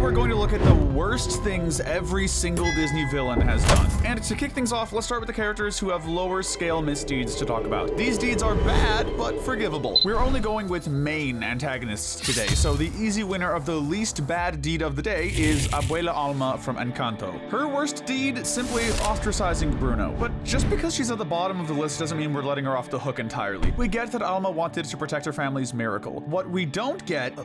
we're going to look at the worst things every single Disney villain has done. And to kick things off, let's start with the characters who have lower scale misdeeds to talk about. These deeds are bad, but forgivable. We're only going with main antagonists today, so the easy winner of the least bad deed of the day is Abuela Alma from Encanto. Her worst deed, simply ostracizing Bruno. But just because she's at the bottom of the list doesn't mean we're letting her off the hook entirely. We get that Alma wanted to protect her family's miracle. What we don't get,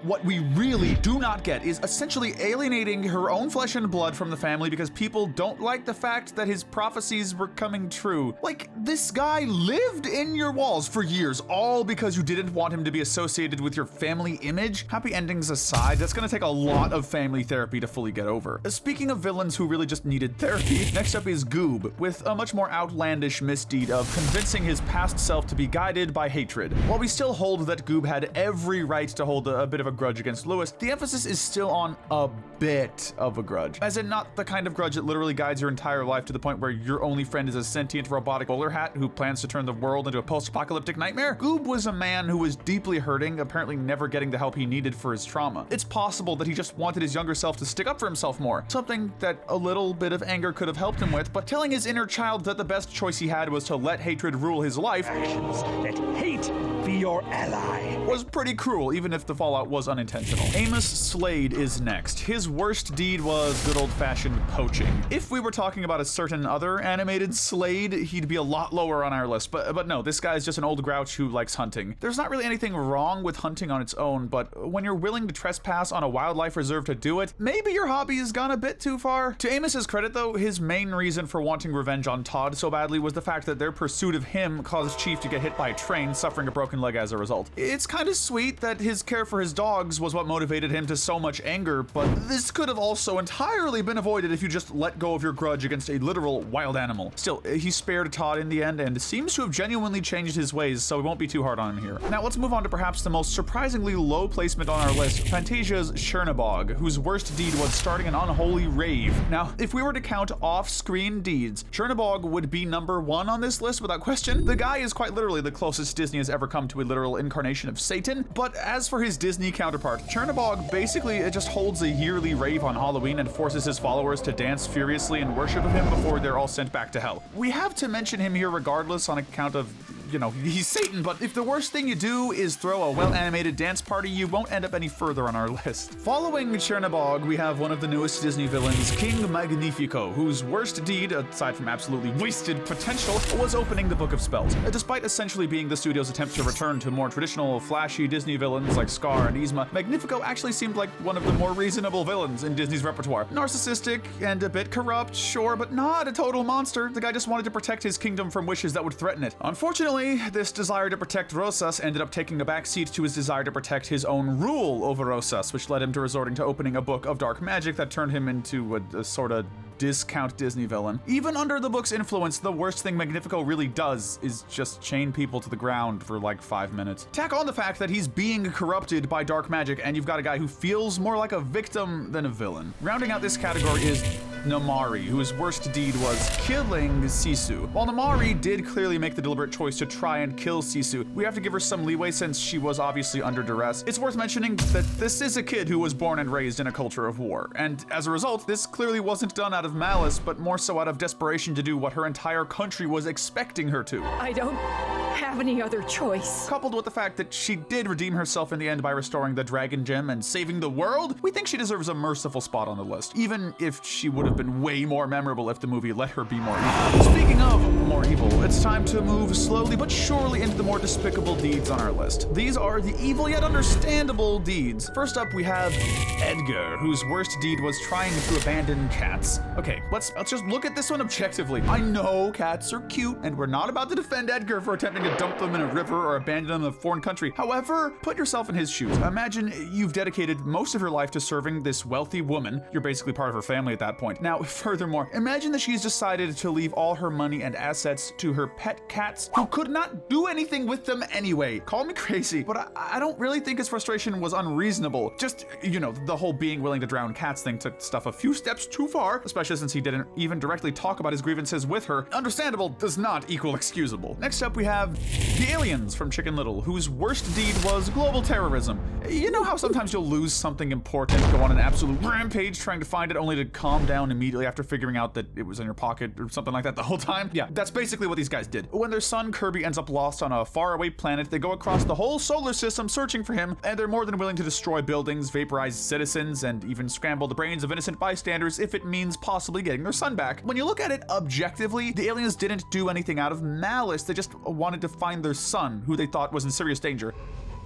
what we really do not get, is essentially alienating her own flesh and blood from the family because people don't like the fact that his prophecies were coming true. Like, this guy lived in your walls for years, all because you didn't want him to be associated with your family image. Happy endings aside, that's gonna take a lot of family therapy to fully get over. Speaking of villains who really just needed therapy, next up is Goob, with a much more outlandish misdeed of convincing his past self to be guided by hatred. While we still hold that Goob had every right to hold a bit of a grudge against Lewis, the emphasis is still on a bit of a grudge. As in, not the kind of grudge that literally guides your entire life to the point where your only friend is a sentient robotic bowler hat who plans to turn the world into a post-apocalyptic nightmare. Goob was a man who was deeply hurting, apparently never getting the help he needed for his trauma. It's possible that he just wanted his younger self to stick up for himself more, something that a little bit of anger could have helped him with, but telling his inner child that the best choice he had was to let hatred rule his life, Actions, let hate be your ally, was pretty cruel, even if the fallout was unintentional. Amos Slade is next. His worst deed was good old-fashioned poaching. If we were talking about a certain other animated Slade, he'd be a lot lower on our list, but no, this guy's just an old grouch who likes hunting. There's not really anything wrong with hunting on its own, but when you're willing to trespass on a wildlife reserve to do it, maybe your hobby has gone a bit too far. To Amos's credit though, his main reason for wanting revenge on Todd so badly was the fact that their pursuit of him caused Chief to get hit by a train, suffering a broken leg as a result. It's kind of sweet that his care for his dogs was what motivated him to so much anger, but this could have also entirely been avoided if you just let go of your grudge against a literal wild animal. Still, he spared Todd in the end and seems to have genuinely changed his ways, so we won't be too hard on him here. Now let's move on to perhaps the most surprisingly low placement on our list, Fantasia's Chernabog, whose worst deed was starting an unholy rave. Now, if we were to count off-screen deeds, Chernabog would be number 1 on this list without question. The guy is quite literally the closest Disney has ever come to a literal incarnation of Satan, but as for his Disney counterpart, Chernabog basically just holds a yearly rave on Halloween and forces his followers to dance furiously in worship of him before they're all sent back to hell. We have to mention him here regardless on account of, you know, he's Satan, but if the worst thing you do is throw a well-animated dance party, you won't end up any further on our list. Following Chernabog, we have one of the newest Disney villains, King Magnifico, whose worst deed, aside from absolutely wasted potential, was opening the Book of Spells. Despite essentially being the studio's attempt to return to more traditional, flashy Disney villains like Scar and Yzma, Magnifico actually seemed like one of the more reasonable villains in Disney's repertoire. Narcissistic and a bit corrupt, sure, but not a total monster. The guy just wanted to protect his kingdom from wishes that would threaten it. Unfortunately, this desire to protect Rosas ended up taking a backseat to his desire to protect his own rule over Rosas, which led him to resorting to opening a book of dark magic that turned him into a sort of discount Disney villain. Even under the book's influence, the worst thing Magnifico really does is just chain people to the ground for like 5 minutes. Tack on the fact that he's being corrupted by dark magic, and you've got a guy who feels more like a victim than a villain. Rounding out this category is Namari, whose worst deed was killing Sisu. While Namari did clearly make the deliberate choice to try and kill Sisu, we have to give her some leeway since she was obviously under duress. It's worth mentioning that this is a kid who was born and raised in a culture of war, and as a result, this clearly wasn't done out of malice, but more so out of desperation to do what her entire country was expecting her to. I don't have any other choice. Coupled with the fact that she did redeem herself in the end by restoring the Dragon Gem and saving the world, we think she deserves a merciful spot on the list, even if she would have been way more memorable if the movie let her be more evil. Speaking of more evil, it's time to move slowly but surely into the more despicable deeds on our list. These are the evil yet understandable deeds. First up, we have Edgar, whose worst deed was trying to abandon cats. Okay, let's just look at this one objectively. I know cats are cute, and we're not about to defend Edgar for attempting to dump them in a river or abandon them in a foreign country. However, put yourself in his shoes. Imagine you've dedicated most of your life to serving this wealthy woman. You're basically part of her family at that point. Now, furthermore, imagine that she's decided to leave all her money and assets to her pet cats, who could not do anything with them anyway. Call me crazy, but I don't really think his frustration was unreasonable. Just, you know, the whole being willing to drown cats thing took stuff a few steps too far, especially since he didn't even directly talk about his grievances with her. Understandable does not equal excusable. Next up, we have the aliens from Chicken Little, whose worst deed was global terrorism. You know how sometimes you'll lose something important, go on an absolute rampage trying to find it only to calm down immediately after figuring out that it was in your pocket or something like that the whole time? Yeah, that's basically what these guys did. When their son Kirby ends up lost on a faraway planet, they go across the whole solar system searching for him, and they're more than willing to destroy buildings, vaporize citizens, and even scramble the brains of innocent bystanders if it means possibly getting their son back. When you look at it objectively, the aliens didn't do anything out of malice, they just wanted to find their son, who they thought was in serious danger.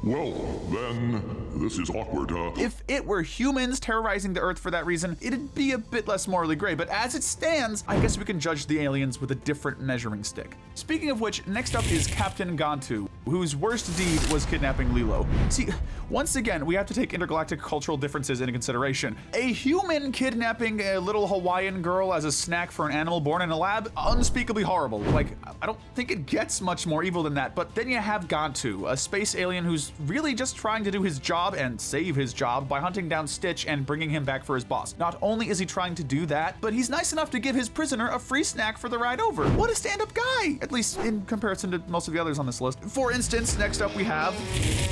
Well, then, this is awkward, If it were humans terrorizing the Earth for that reason, it'd be a bit less morally gray, but as it stands, I guess we can judge the aliens with a different measuring stick. Speaking of which, next up is Captain Gantu, whose worst deed was kidnapping Lilo. See, once again, we have to take intergalactic cultural differences into consideration. A human kidnapping a little Hawaiian girl as a snack for an animal born in a lab? Unspeakably horrible. Like, I don't think it gets much more evil than that, but then you have Gantu, a space alien who's really just trying to do his job and save his job by hunting down Stitch and bringing him back for his boss. Not only is he trying to do that, but he's nice enough to give his prisoner a free snack for the ride over. What a stand-up guy! At least in comparison to most of the others on this list. For instance, next up we have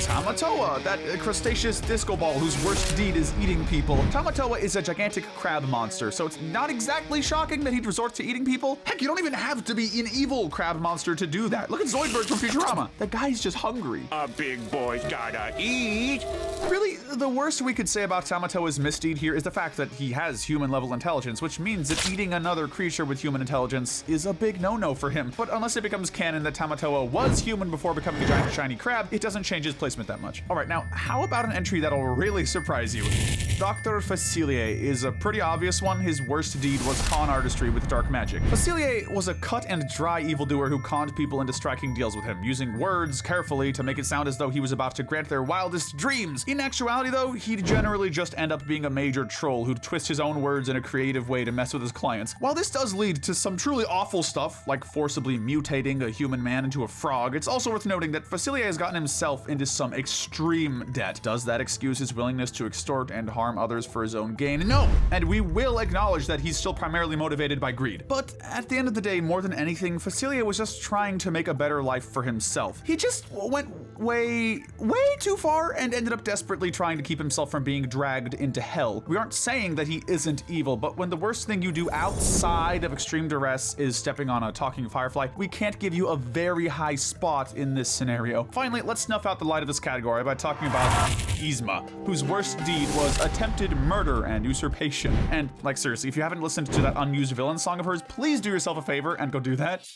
Tamatoa, that crustaceous disco ball whose worst deed is eating people. Tamatoa is a gigantic crab monster, so it's not exactly shocking that he'd resort to eating people. Heck, you don't even have to be an evil crab monster to do that. Look at Zoidberg from Futurama. That guy's just hungry. A big boy's gotta eat. Really, the worst we could say about Tamatoa's misdeed here is the fact that he has human-level intelligence, which means that eating another creature with human intelligence is a big no-no for him. But unless it becomes canon that Tamatoa was human before becoming a giant shiny crab, it doesn't change his placement that much. Alright, now, how about an entry that'll really surprise you? Dr. Facilia is a pretty obvious one. His worst deed was con artistry with dark magic. Facilia was a cut and dry evildoer who conned people into striking deals with him, using words carefully to make it sound as though he was about to grant their wildest dreams. In actuality though, he'd generally just end up being a major troll who'd twist his own words in a creative way to mess with his clients. While this does lead to some truly awful stuff, like forcibly mutating a human man into a frog, it's also worth noting that Facilia has gotten himself into some extreme debt. Does that excuse his willingness to extort and harm others for his own gain? No! And we will acknowledge that he's still primarily motivated by greed. But at the end of the day, more than anything, Facilia was just trying to make a better life for himself. He just went way too far and ended up desperately trying to keep himself from being dragged into hell. We aren't saying that he isn't evil, but when the worst thing you do outside of extreme duress is stepping on a talking firefly, we can't give you a very high spot in this scenario. Finally, let's snuff out the light of this category by talking about Yzma, whose worst deed was attempted murder and usurpation. And, like, seriously, if you haven't listened to that unused villain song of hers, please do yourself a favor and go do that.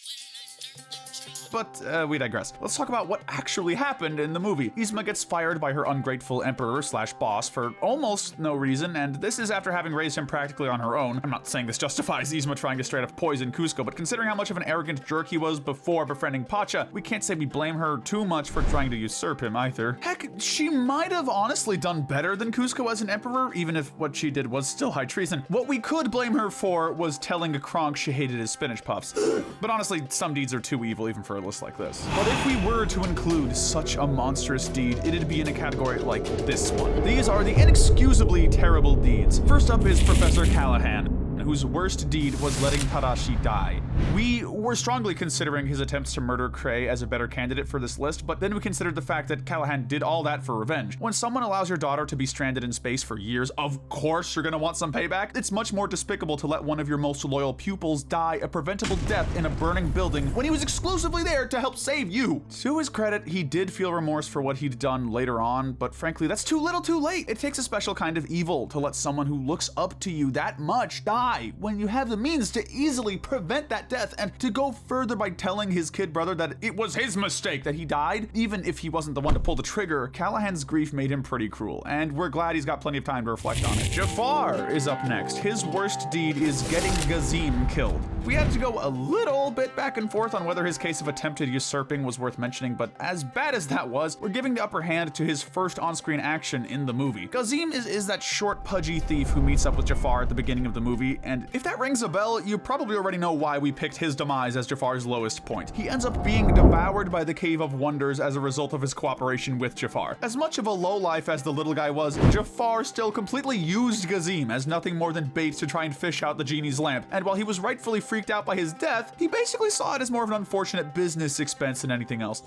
But we digress. Let's talk about what actually happened in the movie. Yzma gets fired by her ungrateful emperor/boss for almost no reason, and this is after having raised him practically on her own. I'm not saying this justifies Yzma trying to straight up poison Cusco, but considering how much of an arrogant jerk he was before befriending Pacha, we can't say we blame her too much for trying to usurp him either. Heck, she might have honestly done better than Cusco as an emperor, even if what she did was still high treason. What we could blame her for was telling a Kronk she hated his spinach puffs. But honestly, some deeds are too evil even for a list like this. But if we were to include such a monstrous deed, it'd be in a category like this one. These are the inexcusably terrible deeds. First up is Professor Callahan, whose worst deed was letting Tadashi die. We were strongly considering his attempts to murder Cray as a better candidate for this list, but then we considered the fact that Callahan did all that for revenge. When someone allows your daughter to be stranded in space for years, of course you're gonna want some payback. It's much more despicable to let one of your most loyal pupils die a preventable death in a burning building when he was exclusively there to help save you. To his credit, he did feel remorse for what he'd done later on, but frankly, that's too little too late. It takes a special kind of evil to let someone who looks up to you that much die when you have the means to easily prevent that death, and to go further by telling his kid brother that it was his mistake that he died, even if he wasn't the one to pull the trigger. Callahan's grief made him pretty cruel, and we're glad he's got plenty of time to reflect on it. Jafar is up next. His worst deed is getting Gazim killed. We had to go a little bit back and forth on whether his case of attempted usurping was worth mentioning, but as bad as that was, we're giving the upper hand to his first on-screen action in the movie. Gazim is that short, pudgy thief who meets up with Jafar at the beginning of the movie, and if that rings a bell, you probably already know why we picked his demise as Jafar's lowest point. He ends up being devoured by the Cave of Wonders as a result of his cooperation with Jafar. As much of a lowlife as the little guy was, Jafar still completely used Gazim as nothing more than bait to try and fish out the genie's lamp, and while he was rightfully freaked out by his death, he basically saw it as more of an unfortunate business expense than anything else.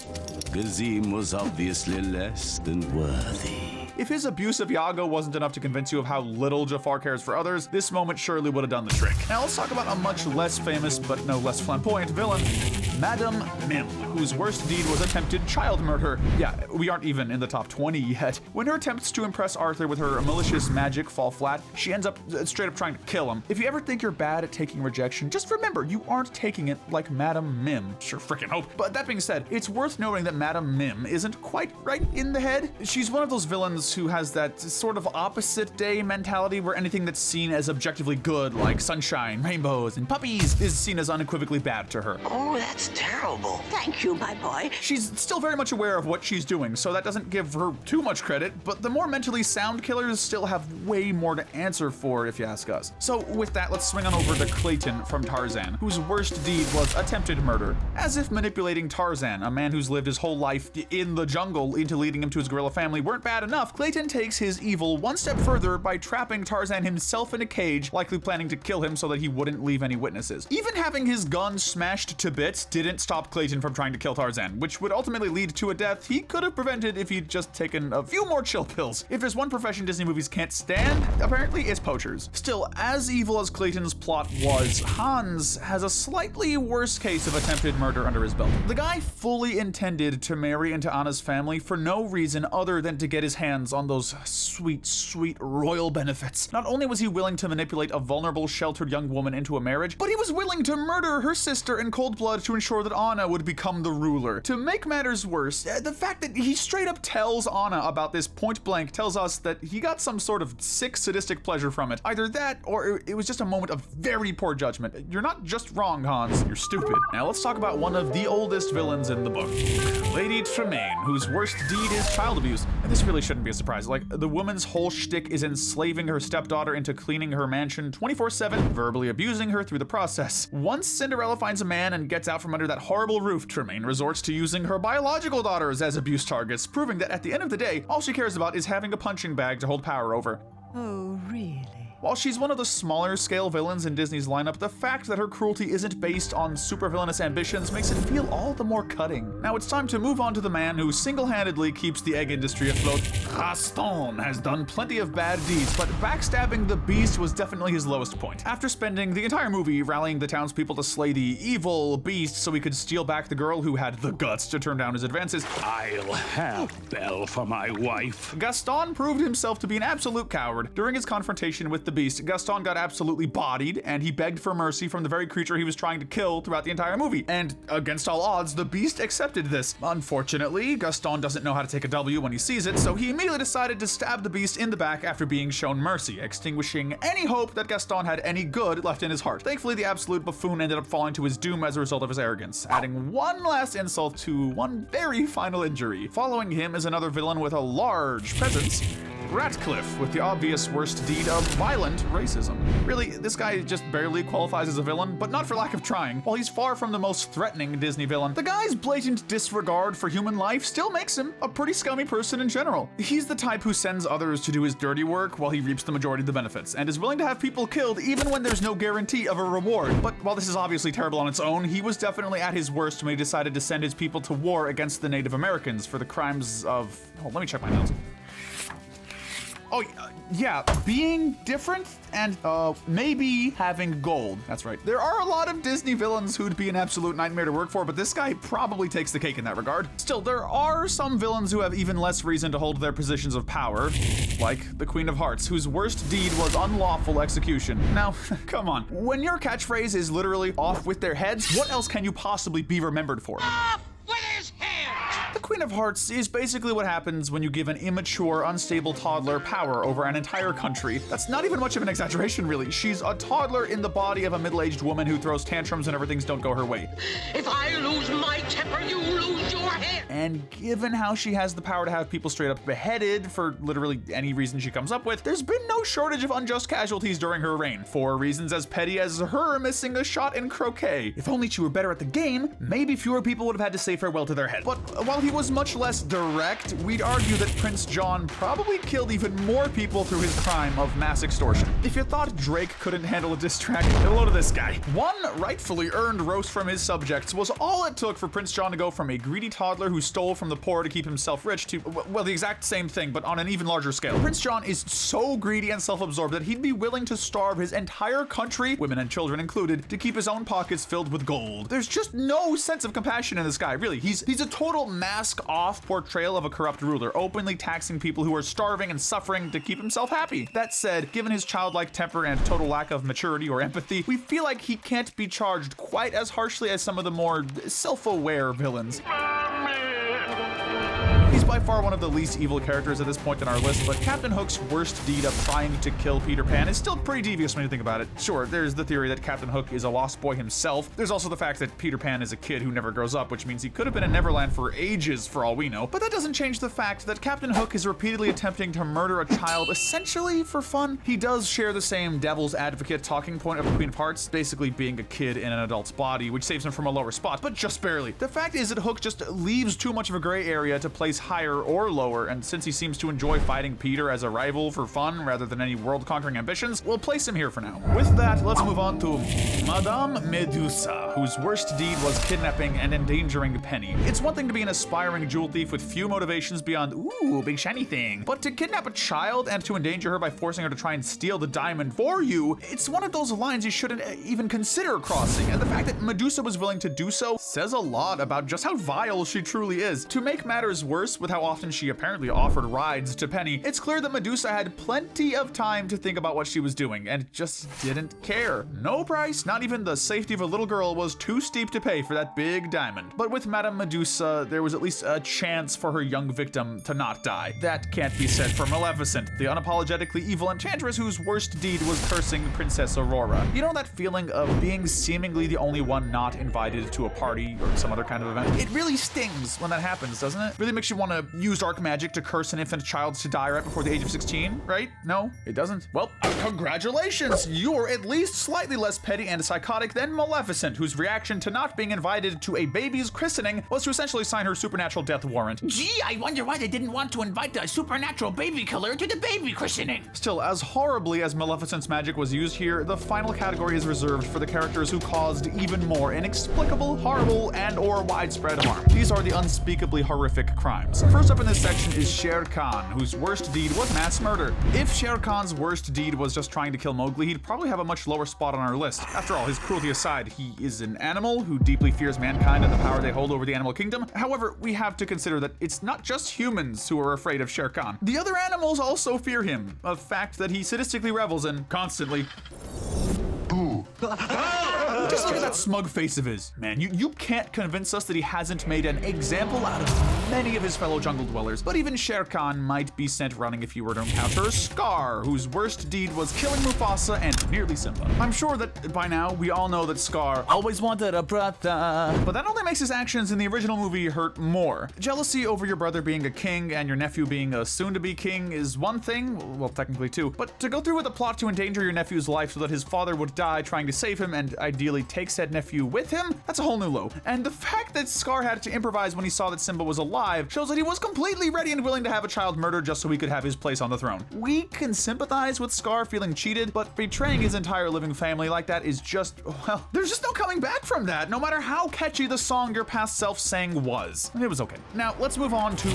Gazim was obviously less than worthy. If his abuse of Iago wasn't enough to convince you of how little Jafar cares for others, this moment surely would have done the trick. Now let's talk about a much less famous but no less flamboyant villain, Madame Mim, whose worst deed was attempted child murder. Yeah, we aren't even in the top 20 yet. When her attempts to impress Arthur with her malicious magic fall flat, she ends up straight up trying to kill him. If you ever think you're bad at taking rejection, just remember you aren't taking it like Madame Mim. Sure freaking hope. But that being said, it's worth noting that Madame Mim isn't quite right in the head. She's one of those villains who has that sort of opposite day mentality where anything that's seen as objectively good, like sunshine, rainbows, and puppies, is seen as unequivocally bad to her. Oh, that's terrible. Thank you, my boy. She's still very much aware of what she's doing, so that doesn't give her too much credit, but the more mentally sound killers still have way more to answer for, if you ask us. So with that, let's swing on over to Clayton from Tarzan, whose worst deed was attempted murder. As if manipulating Tarzan, a man who's lived his whole life in the jungle, into leading him to his gorilla family weren't bad enough, Clayton takes his evil one step further by trapping Tarzan himself in a cage, likely planning to kill him so that he wouldn't leave any witnesses. Even having his gun smashed to bits didn't stop Clayton from trying to kill Tarzan, which would ultimately lead to a death he could have prevented if he'd just taken a few more chill pills. If there's one profession Disney movies can't stand, apparently it's poachers. Still, as evil as Clayton's plot was, Hans has a slightly worse case of attempted murder under his belt. The guy fully intended to marry into Anna's family for no reason other than to get his hands on those sweet, sweet royal benefits. Not only was he willing to manipulate a vulnerable, sheltered young woman into a marriage, but he was willing to murder her sister in cold blood to ensure that Anna would become the ruler. To make matters worse, the fact that he straight up tells Anna about this point blank tells us that he got some sort of sick, sadistic pleasure from it. Either that, or it was just a moment of very poor judgment. You're not just wrong, Hans, you're stupid. Now let's talk about one of the oldest villains in the book, Lady Tremaine, whose worst deed is child abuse. And this really shouldn't be a surprise. Like, the woman's whole shtick is enslaving her stepdaughter into cleaning her mansion 24/7, verbally abusing her through the process. Once Cinderella finds a man and gets out from under that horrible roof, Tremaine resorts to using her biological daughters as abuse targets, proving that at the end of the day, all she cares about is having a punching bag to hold power over. Oh, really? While she's one of the smaller scale villains in Disney's lineup, the fact that her cruelty isn't based on supervillainous ambitions makes it feel all the more cutting. Now it's time to move on to the man who single-handedly keeps the egg industry afloat. Gaston has done plenty of bad deeds, but backstabbing the Beast was definitely his lowest point. After spending the entire movie rallying the townspeople to slay the evil Beast so he could steal back the girl who had the guts to turn down his advances, I'll have Belle for my wife. Gaston proved himself to be an absolute coward. During his confrontation with the Beast, Gaston got absolutely bodied, and he begged for mercy from the very creature he was trying to kill throughout the entire movie. And against all odds, the Beast accepted this. Unfortunately, Gaston doesn't know how to take a W when he sees it, so he immediately decided to stab the Beast in the back after being shown mercy, extinguishing any hope that Gaston had any good left in his heart. Thankfully, the absolute buffoon ended up falling to his doom as a result of his arrogance, adding one last insult to one very final injury. Following him is another villain with a large presence, Ratcliffe, with the obvious worst deed of violent racism. Really, this guy just barely qualifies as a villain, but not for lack of trying. While he's far from the most threatening Disney villain, the guy's blatant disregard for human life still makes him a pretty scummy person in general. He's the type who sends others to do his dirty work while he reaps the majority of the benefits, and is willing to have people killed even when there's no guarantee of a reward. But while this is obviously terrible on its own, he was definitely at his worst when he decided to send his people to war against the Native Americans for the crimes of... Oh, let me check my notes. Oh, yeah, being different and maybe having gold. That's right. There are a lot of Disney villains who'd be an absolute nightmare to work for, but this guy probably takes the cake in that regard. Still, there are some villains who have even less reason to hold their positions of power, like the Queen of Hearts, whose worst deed was unlawful execution. Now, come on. When your catchphrase is literally off with their heads, what else can you possibly be remembered for? Off with his head! The Queen of Hearts is basically what happens when you give an immature, unstable toddler power over an entire country. That's not even much of an exaggeration, really. She's a toddler in the body of a middle-aged woman who throws tantrums whenever things don't go her way. If I lose my temper, you lose your head! And given how she has the power to have people straight up beheaded for literally any reason she comes up with, there's been no shortage of unjust casualties during her reign, for reasons as petty as her missing a shot in croquet. If only she were better at the game, maybe fewer people would have had to say farewell to their head. But while he was was much less direct, we'd argue that Prince John probably killed even more people through his crime of mass extortion. If you thought Drake couldn't handle a diss track, hello to this guy. One rightfully earned roast from his subjects was all it took for Prince John to go from a greedy toddler who stole from the poor to keep himself rich to, well, the exact same thing, but on an even larger scale. Prince John is so greedy and self-absorbed that he'd be willing to starve his entire country, women and children included, to keep his own pockets filled with gold. There's just no sense of compassion in this guy, really. He's a total mask-off portrayal of a corrupt ruler, openly taxing people who are starving and suffering to keep himself happy. That said, given his childlike temper and total lack of maturity or empathy, we feel like he can't be charged quite as harshly as some of the more self-aware villains. He's by far one of the least evil characters at this point in our list, but Captain Hook's worst deed of trying to kill Peter Pan is still pretty devious when you think about it. Sure, there's the theory that Captain Hook is a lost boy himself. There's also the fact that Peter Pan is a kid who never grows up, which means he could have been in Neverland for ages for all we know. But that doesn't change the fact that Captain Hook is repeatedly attempting to murder a child essentially for fun. He does share the same devil's advocate talking point of the Queen of Hearts, basically being a kid in an adult's body, which saves him from a lower spot, but just barely. The fact is that Hook just leaves too much of a gray area to place higher or lower, and since he seems to enjoy fighting Peter as a rival for fun rather than any world-conquering ambitions, we'll place him here for now. With that, let's move on to Madame Medusa, whose worst deed was kidnapping and endangering Penny. It's one thing to be an aspiring jewel thief with few motivations beyond, ooh, big shiny thing, but to kidnap a child and to endanger her by forcing her to try and steal the diamond for you, it's one of those lines you shouldn't even consider crossing, and the fact that Medusa was willing to do so says a lot about just how vile she truly is. To make matters worse, with how often she apparently offered rides to Penny, it's clear that Medusa had plenty of time to think about what she was doing and just didn't care. No price, not even the safety of a little girl, was too steep to pay for that big diamond. But with Madame Medusa, there was at least a chance for her young victim to not die. That can't be said for Maleficent, the unapologetically evil enchantress whose worst deed was cursing Princess Aurora. You know that feeling of being seemingly the only one not invited to a party or some other kind of event? It really stings when that happens, doesn't it? Really makes you want to use dark magic to curse an infant child to die right before the age of 16, right? No, it doesn't. Well, congratulations! You're at least slightly less petty and psychotic than Maleficent, whose reaction to not being invited to a baby's christening was to essentially sign her supernatural death warrant. Gee, I wonder why they didn't want to invite the supernatural baby killer to the baby christening. Still, as horribly as Maleficent's magic was used here, the final category is reserved for the characters who caused even more inexplicable, horrible, and/or widespread harm. These are the unspeakably horrific crimes. First up in this section is Sher Khan, whose worst deed was mass murder. If Sher Khan's worst deed was just trying to kill Mowgli, he'd probably have a much lower spot on our list. After all, his cruelty aside, he is an animal who deeply fears mankind and the power they hold over the animal kingdom. However, we have to consider that it's not just humans who are afraid of Sher Khan. The other animals also fear him, a fact that he sadistically revels in constantly. Just look at that smug face of his. Man, you can't convince us that he hasn't made an example out of many of his fellow jungle dwellers. But even Sher Khan might be sent running if you were to encounter Scar, whose worst deed was killing Mufasa and nearly Simba. I'm sure that by now we all know that Scar always wanted a brother, but that only makes his actions in the original movie hurt more. Jealousy over your brother being a king and your nephew being a soon-to-be king is one thing, well, technically two, but to go through with a plot to endanger your nephew's life so that his father would die trying to save him and ideally take said nephew with him, that's a whole new low. And the fact that Scar had to improvise when he saw that Simba was alive shows that he was completely ready and willing to have a child murdered just so he could have his place on the throne. We can sympathize with Scar feeling cheated, but betraying his entire living family like that is just, well, there's just no coming back from that, no matter how catchy the song your past self sang was. It was okay. Now, let's move on to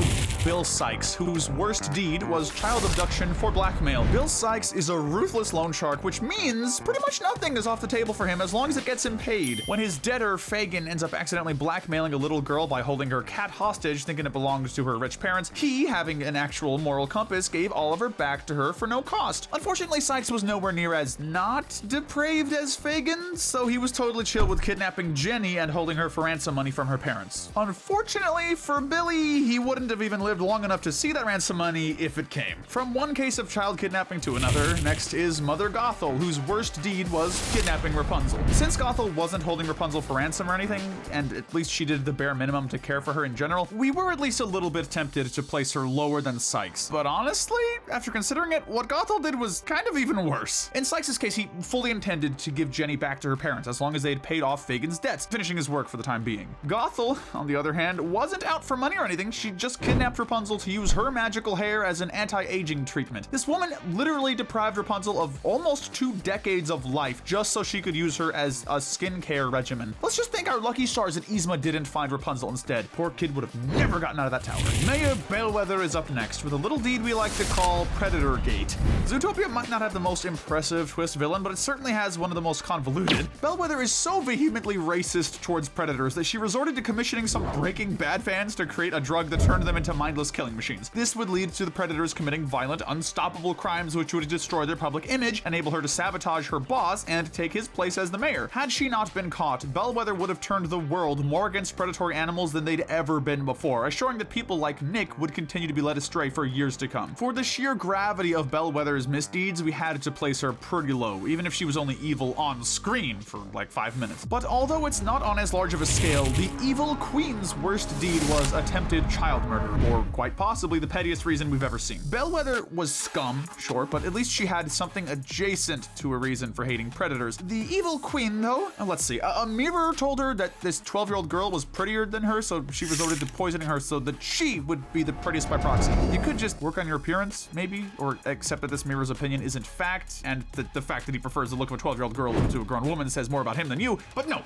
Bill Sykes, whose worst deed was child abduction for blackmail. Bill Sykes is a ruthless loan shark, which means pretty much nothing is off the table for him as long as it gets him paid. When his debtor, Fagin, ends up accidentally blackmailing a little girl by holding her cat hostage thinking it belongs to her rich parents, he, having an actual moral compass, gave all of her back to her for no cost. Unfortunately, Sykes was nowhere near as not depraved as Fagin, so he was totally chill with kidnapping Jenny and holding her for ransom money from her parents. Unfortunately for Billy, he wouldn't have even lived long enough to see that ransom money if it came. From one case of child kidnapping to another, next is Mother Gothel, whose worst deed was kidnapping Rapunzel. Since Since Gothel wasn't holding Rapunzel for ransom or anything, and at least she did the bare minimum to care for her in general, we were at least a little bit tempted to place her lower than Sykes. But honestly, after considering it, what Gothel did was kind of even worse. In Sykes' case, he fully intended to give Jenny back to her parents as long as they had paid off Fagin's debts, finishing his work for the time being. Gothel, on the other hand, wasn't out for money or anything. She just kidnapped Rapunzel to use her magical hair as an anti-aging treatment. This woman literally deprived Rapunzel of almost 2 decades of life just so she could use her as a skincare regimen. Let's just thank our lucky stars that Yzma didn't find Rapunzel instead. Poor kid would have never gotten out of that tower. Mayor Bellwether is up next with a little deed we like to call Predator Gate. Zootopia might not have the most impressive twist villain, but it certainly has one of the most convoluted. Bellwether is so vehemently racist towards predators that she resorted to commissioning some Breaking Bad fans to create a drug that turned them into mindless killing machines. This would lead to the predators committing violent, unstoppable crimes which would destroy their public image, enable her to sabotage her boss, and take his place as the mayor. Had she not been caught, Bellwether would have turned the world more against predatory animals than they'd ever been before, assuring that people like Nick would continue to be led astray for years to come. For the sheer gravity of Bellwether's misdeeds, we had to place her pretty low, even if she was only evil on screen for like 5 minutes. But although it's not on as large of a scale, the evil queen's worst deed was attempted child murder, or quite possibly the pettiest reason we've ever seen. Bellwether was scum, sure, but at least she had something adjacent to a reason for hating predators. The evil queen, though, let's see, a mirror told her that this 12-year-old girl was prettier than her, so she resorted to poisoning her so that she would be the prettiest by proxy. You could just work on your appearance, maybe, or accept that this mirror's opinion isn't fact, and that the fact that he prefers the look of a 12-year-old girl to a grown woman says more about him than you. But no.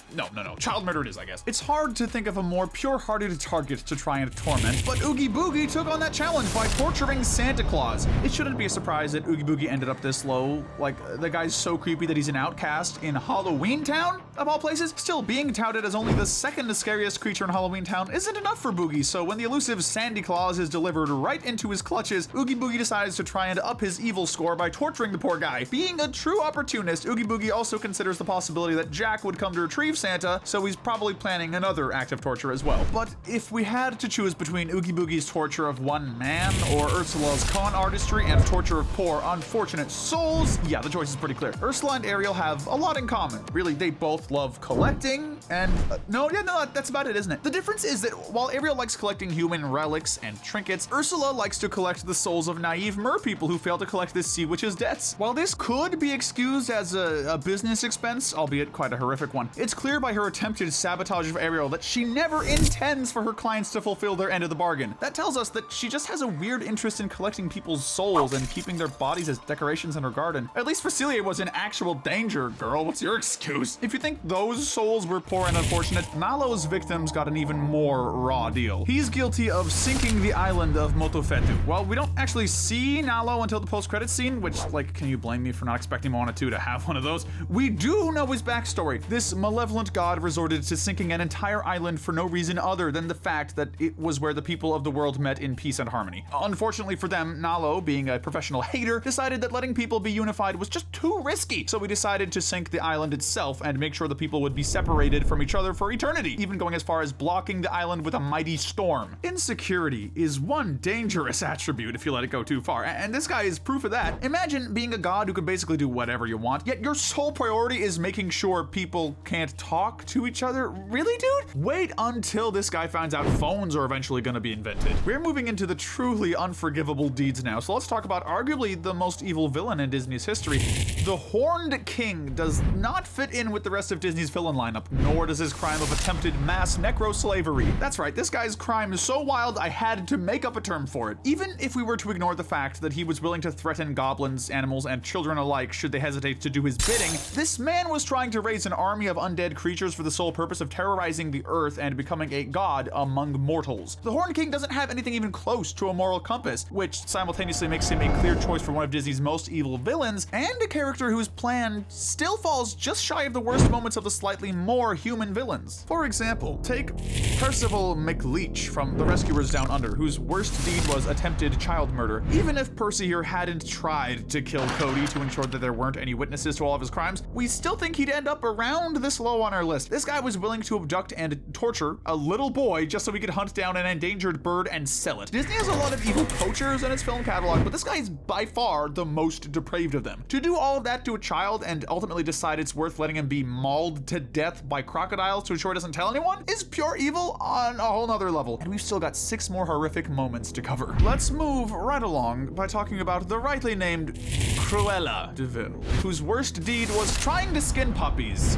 Child murder it is, I guess. It's hard to think of a more pure-hearted target to try and torment, but Oogie Boogie took on that challenge by torturing Santa Claus. It shouldn't be a surprise that Oogie Boogie ended up this low. Like, the guy's so creepy that he's an outcast in Halloween Town, of all places. Still, being touted as only the second scariest creature in Halloween Town isn't enough for Boogie, so when the elusive Sandy Claus is delivered right into his clutches, Oogie Boogie decides to try and up his evil score by torturing the poor guy. Being a true opportunist, Oogie Boogie also considers the possibility that Jack would come to retrieve Santa, so he's probably planning another act of torture as well. But if we had to choose between Oogie Boogie's torture of one man or Ursula's con artistry and torture of poor, unfortunate souls, yeah, the choice is pretty clear. Ursula and Ariel have a lot in common. Really, they both love collecting, and no, that's about it, isn't it? The difference is that while Ariel likes collecting human relics and trinkets, Ursula likes to collect the souls of naive mer people who fail to collect this sea witch's debts. While this could be excused as a business expense, albeit quite a horrific one, it's clear by her attempted sabotage of Ariel that she never intends for her clients to fulfill their end of the bargain. That tells us that she just has a weird interest in collecting people's souls and keeping their bodies as decorations in her garden. At least Facilia was in actual danger, girl. What's your excuse? If you think those souls were poor and unfortunate, Nalo's victims got an even more raw deal. He's guilty of sinking the island of Motofetu. Well, we don't actually see Nalo until the post-credits scene, which, like, can you blame me for not expecting Moana 2 to have one of those? We do know his backstory. This malevolent god resorted to sinking an entire island for no reason other than the fact that it was where the people of the world met in peace and harmony. Unfortunately for them, Nalo, being a professional hater, decided that letting people be unified was just too risky, so he decided to sink the island itself and make sure the people would be separated from each other for eternity, even going as far as blocking the island with a mighty storm. Insecurity is one dangerous attribute if you let it go too far, and this guy is proof of that. Imagine being a god who could basically do whatever you want, yet your sole priority is making sure people can't talk to each other. Really, dude? Wait until this guy finds out phones are eventually gonna be invented. We're moving into the truly unforgivable deeds now, so let's talk about arguably the most evil villain in Disney's history. The Horned King does not fit in with the rest of Disney's villain lineup, nor does his crime of attempted mass necro-slavery. That's right, this guy's crime is so wild I had to make up a term for it. Even if we were to ignore the fact that he was willing to threaten goblins, animals, and children alike should they hesitate to do his bidding, this man was trying to raise an army of undead creatures for the sole purpose of terrorizing the earth and becoming a god among mortals. The Horned King doesn't have anything even close to a moral compass, which simultaneously makes him a clear choice for one of Disney's most evil villains, and a character whose plan still falls just shy of the worst moments of the slightly more human villains. For example, take Percival McLeach from The Rescuers Down Under, whose worst deed was attempted child murder. Even if Percy here hadn't tried to kill Cody to ensure that there weren't any witnesses to all of his crimes, we still think he'd end up around this low on our list. This guy was willing to abduct and torture a little boy just so he could hunt down an endangered bird and sell it. Disney has a lot of evil poachers in its film catalog, but this guy is by far the most depraved of them. To do all of that to a child and ultimately decide it's worth letting him be mauled to death by crocodiles to ensure he doesn't tell anyone is pure evil on a whole nother level. And we've still got 6 more horrific moments to cover. Let's move right along by talking about the rightly named Kruella Deville, whose worst deed was trying to skin puppies.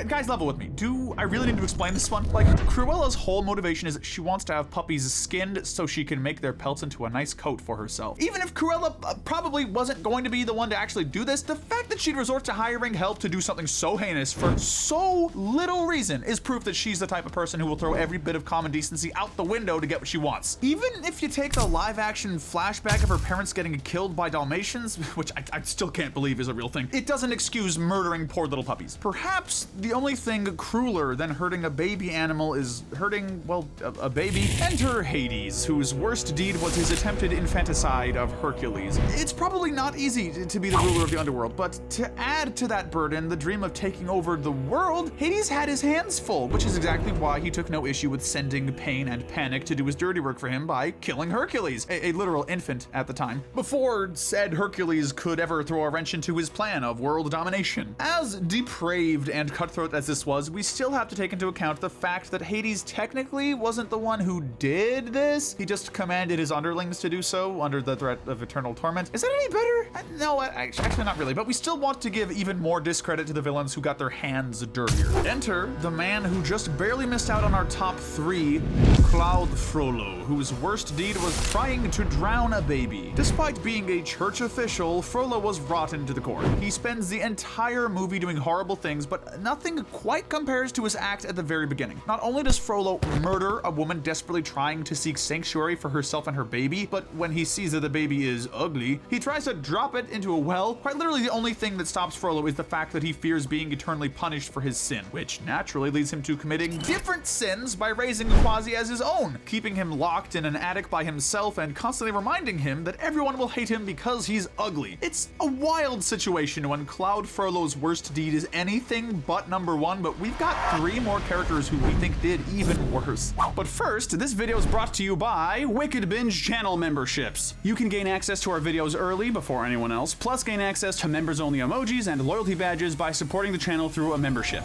Guys, level with me. Do I really need to explain this one? Like, Cruella's whole motivation is she wants to have puppies skinned so she can make their pelts into a nice coat for herself. Even if Cruella probably wasn't going to be the one to actually do this, the fact that she'd resort to hiring help to do something so heinous for so little reason is proof that she's the type of person who will throw every bit of common decency out the window to get what she wants. Even if you take the live-action flashback of her parents getting killed by Dalmatians, which I still can't believe is a real thing, it doesn't excuse murdering poor little puppies. Perhaps the only thing crueler than hurting a baby animal is hurting, well, a baby. Enter Hades, whose worst deed was his attempted infanticide of Hercules. It's probably not easy to be the ruler of the underworld, but to add to that burden the dream of taking over the world, Hades had his hands full, which is exactly why he took no issue with sending Pain and Panic to do his dirty work for him by killing Hercules, a literal infant at the time, before said Hercules could ever throw a wrench into his plan of world domination. As depraved and cutthroat as this was, we still have to take into account the fact that Hades technically wasn't the one who did this. He just commanded his underlings to do so under the threat of eternal torment. Is that any better? No, actually not really, but we still want to give even more discredit to the villains who got their hands dirtier. Enter the man who just barely missed out on our top 3, Cloud Frollo, whose worst deed was trying to drown a baby. Despite being a church official, Frollo was rotten to the core. He spends the entire movie doing horrible things, but nothing quite compares to his act at the very beginning. Not only does Frollo murder a woman desperately trying to seek sanctuary for herself and her baby, but when he sees that the baby is ugly, he tries to drop it into a well. Quite literally, the only thing that stops Frollo is the fact that he fears being eternally punished for his sin, which naturally leads him to committing different sins by raising Quasi as his own, keeping him locked in an attic by himself and constantly reminding him that everyone will hate him because he's ugly. It's a wild situation when Cloud Frollo's worst deed is anything but number 1, but we've got 3 more characters who we think did even worse. But first, this video is brought to you by Wicked Binge channel memberships. You can gain access to our videos early before anyone else, plus gain access to members-only emojis and loyalty badges by supporting the channel through a membership.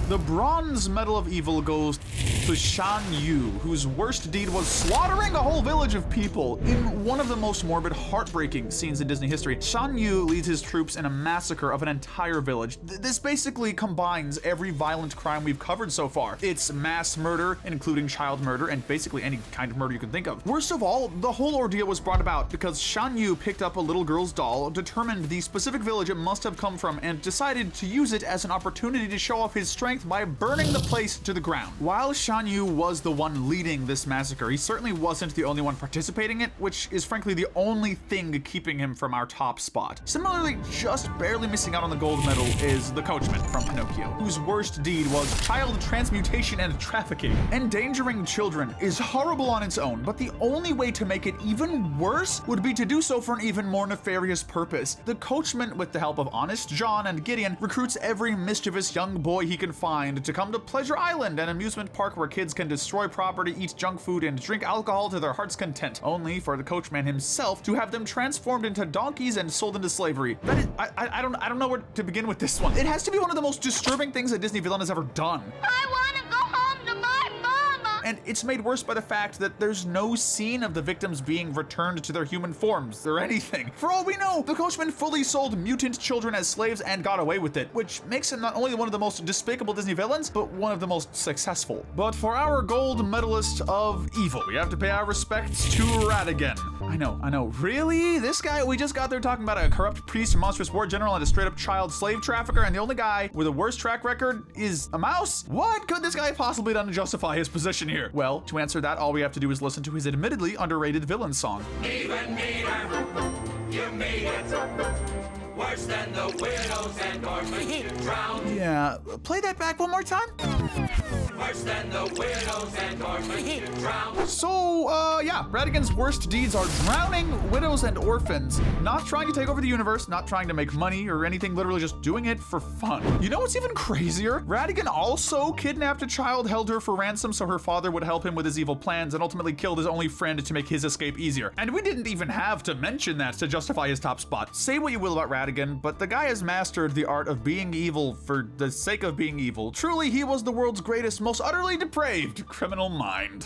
The Bronze Medal of Evil goes to Sha Yu, whose worst deed was slaughtering a whole village of people. In one of the most morbid, heartbreaking scenes in Disney history, Sha Yu leads his troops in a massacre of an entire village. This basically combines every violent crime we've covered so far. It's mass murder, including child murder, and basically any kind of murder you can think of. Worst of all, the whole ordeal was brought about because Sha Yu picked up a little girl's doll, determined the specific village it must have come from, and decided to use it as an opportunity to show off his strength by burning the place to the ground. While Sha Yu was the one leading this massacre, he certainly wasn't the only one participating in it, which is frankly the only thing keeping him from our top spot. Similarly, just barely missing out on the gold medal is the coachman from Pinocchio, whose worst deed was child transmutation and trafficking. Endangering children is horrible on its own, but the only way to make it even worse would be to do so for an even more nefarious purpose. The coachman, with the help of Honest John and Gideon, recruits every mischievous young boy he can find to come to Pleasure Island, an amusement park where kids can destroy property, eat junk food, and drink alcohol to their heart's content, only for the coachman himself to have them transformed into donkeys and sold into slavery. That is, I don't know where to begin with this one. It has to be one of the most disturbing things a Disney villain has ever done. I want to go home to my mama! And it's made worse by the fact that there's no scene of the victims being returned to their human forms or anything. For all we know, the coachman fully sold mutant children as slaves and got away with it, which makes him not only one of the most despicable Disney villains, but one of the most successful. But for our gold medalist of evil, we have to pay our respects to Ratigan. I know. Really? This guy, we just got there talking about a corrupt priest, a monstrous war general, and a straight up child slave trafficker, and the only guy with a worse track record is a mouse? What could this guy possibly done to justify his position here? Well, to answer that, all we have to do is listen to his admittedly underrated villain song. Even meaner, you made it. Worse than the widows and orphans you drowned. Yeah, play that back one more time. Worse than the widows and orphans you drown. So, yeah, Ratigan's worst deeds are drowning widows and orphans, not trying to take over the universe, not trying to make money or anything, literally just doing it for fun. You know what's even crazier? Ratigan also kidnapped a child, held her for ransom so her father would help him with his evil plans, and ultimately killed his only friend to make his escape easier. And we didn't even have to mention that to justify his top spot. Say what you will about Ratigan, but the guy has mastered the art of being evil for the sake of being evil. Truly, he was the world's greatest, most utterly depraved criminal mind.